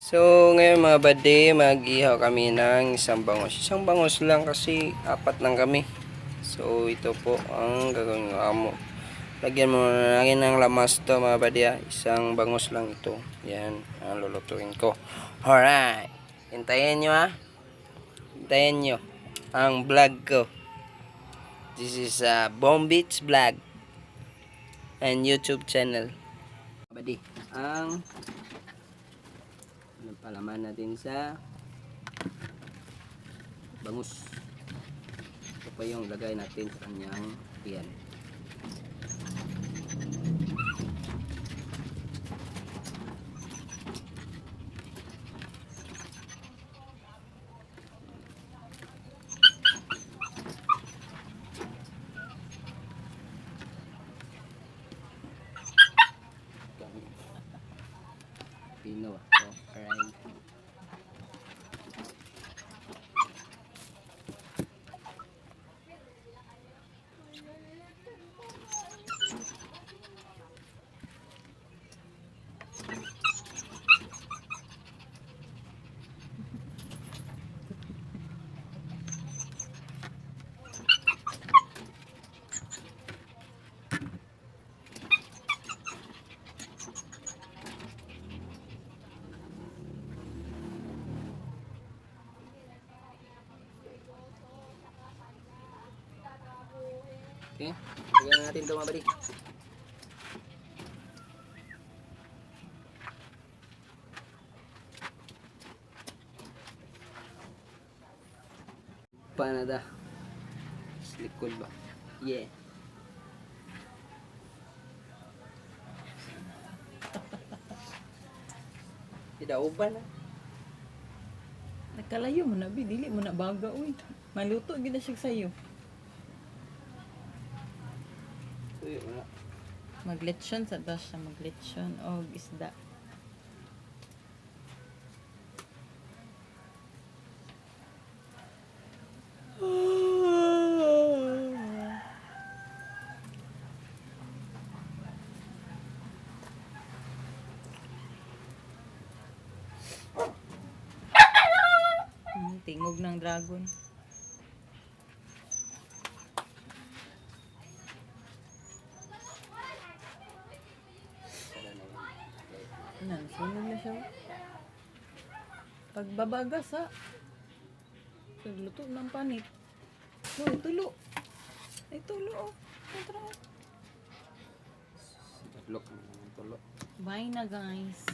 So, ngayon mga bade, mag-ihaw kami ng isang bangos. Isang bangos lang kasi apat lang kami. So, ito po ang gagawin ko. Lagyan muna natin ng lamas to mga bade. Isang bangos lang ito. Yan, ang lulutuin ko. Alright. Hintayin nyo ha. Hintayin nyo ang vlog ko. This is Bombits Vlog and YouTube channel. Mga bade, ang palaman natin sa bangus. Ito pa yung lagay natin sa kanyang iyan. Pino. So, alright. Okay, tignan natin ito mga balik. Panada. Likod ba? Yeah. Tidak uban na. Nakalayo mo na, bi. Dili mo na baga, uy. Maluto, gina siya sa'yo. Uy, wala. Magletsyon sa dash siya, magletsyon. O, isda. Tingog ng dragon. Sunog na siya. Pagbabagas ha. Pagluto ng panit. Oh, tulo. Ay, tulo oh. Look, tulo. Bye na guys.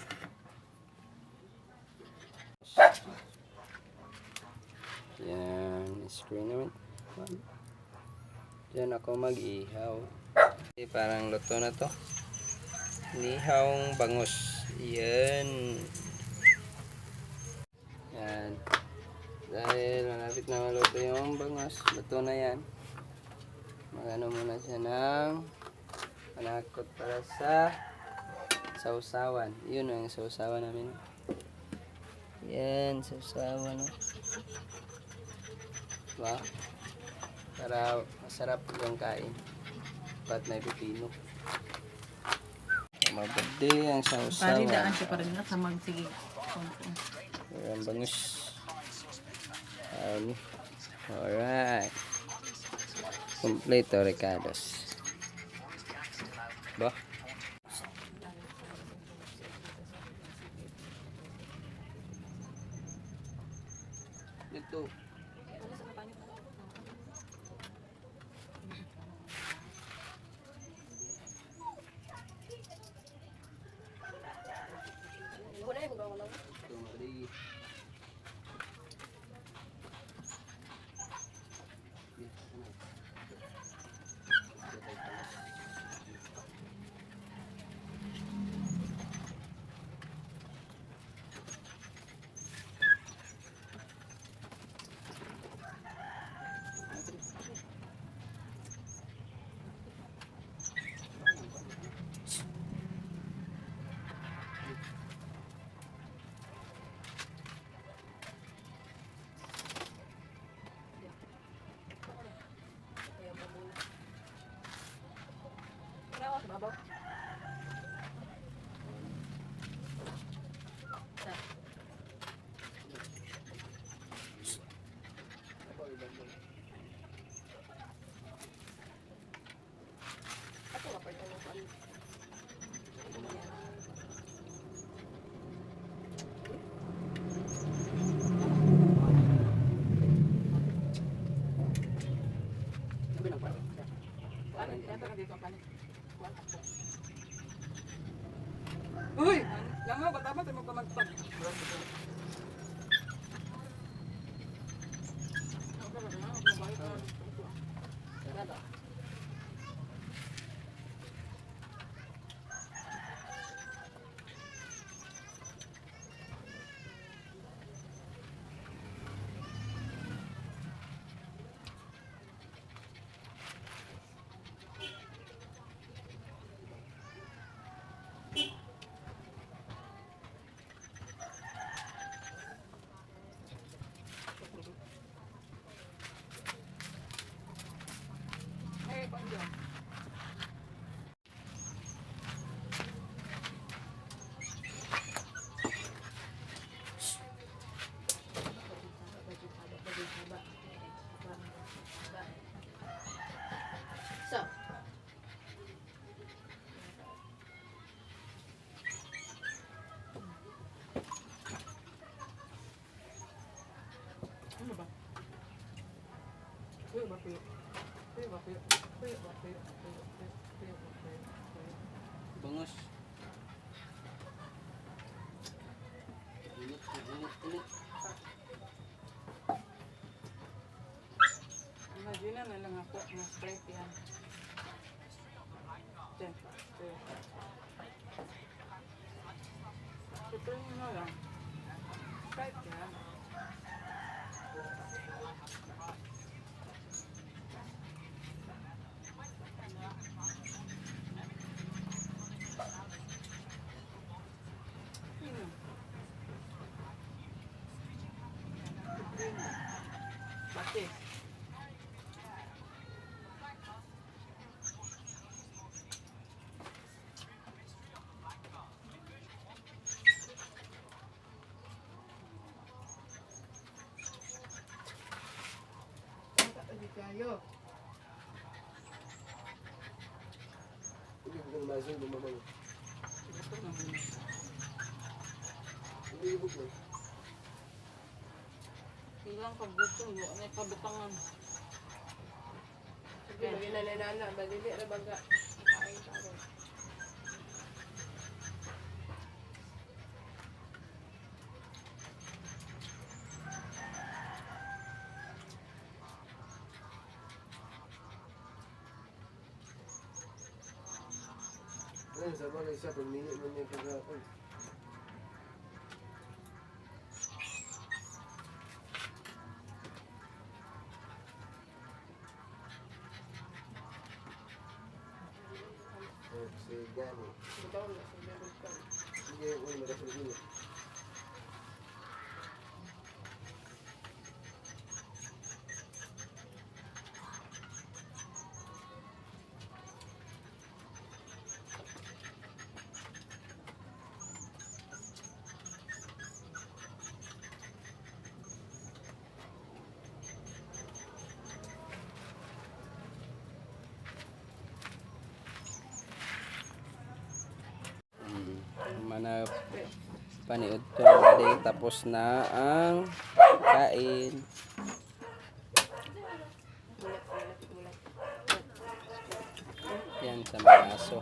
Yan, screen naman. Diyan ako mag-ihaw. Okay, parang luto na to. Nihawng bangus. Yan. Yan. Dahil malapit na maluto yung bangus, luto na yan. Magano muna siya ng manakot para sa sausawan. Yun ang sausawan namin. Yan, sausawan. Diba? Para masarap yung kain. Ba't may pipino. Mabadi ang sausawan. Pari daan siya pa rin na sa magsige. Ang bangus. Alright. Kompleto recados. Ba? Ito. Uy! Langaw, batamat mo ka magpag. So, ano ba? Tuyo ba tuyo? Tuyo ba tuyo? Tuyo ba tuyo? Tuyo, tuyo, tuyo ba tuyo? Tuyo. Bangos. Init, init, init. Imagine na lang ako na straight yan. Diyan, tuyo. Ito yun na lang. Straight yan. Pati. Kayo. Hindi ko masin lumabang. Ito na muna. Hindi ibig mo. Ilang kabuto, ano yung kabutangan. Sige, lagyan na nana, balili na baga. Kain taro. Ayun, sa bagay siya, pag minit mo niya kagapon. Si Gani. Ito na, sabi ko. Sige, uy, magasunod niya. Mana paniud to badi tapos na ang kain. Yan sa mga aso.